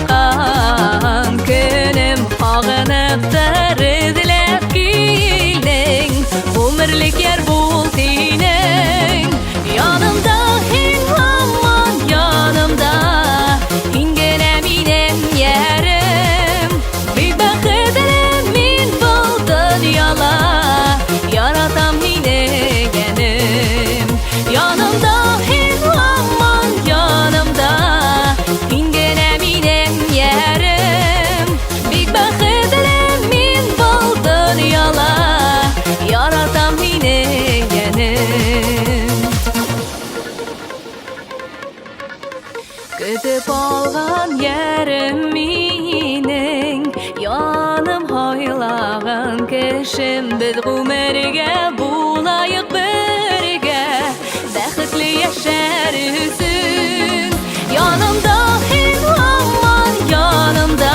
Kan könüm ağınıp tarıdılap gülün Ömürlük yer bul tinin Yanımda hin hamman yanımda Hingene minem yerim Bir bakıdırım min bul dünyala Yaratam hine genim Yanımda hin hamman yanımda Hingene minem yerim Bir bakıdırım min bul dünyala Yaratam hine genim Kütüp algan yerim minin Yanım haylağın kişim Biz ömürge bulayık birge Bəxtli yaşar hüsün Yanımda hin hamman yanımda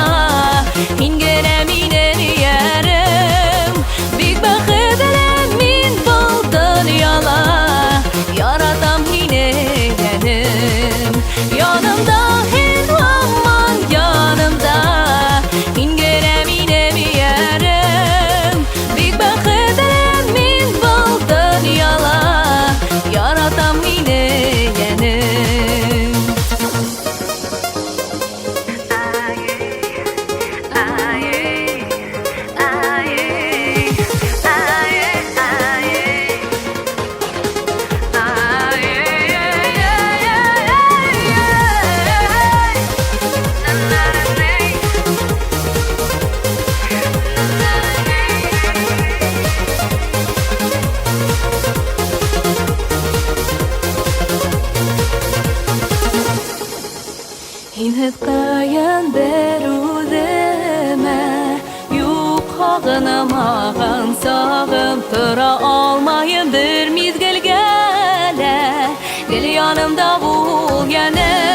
Hingene minen yerim Bir bakıdırım min bul dünyala Yaratam hine genim Yanımda hin hamman yanımda Hingene minem yerim Bir bakıdırım min bul dünyala Yaratam hine genim Hinhıtkayın berudeme Yok ağınamağın sağım Tıra almayın bir mizgil gele Gel yanımda bul gene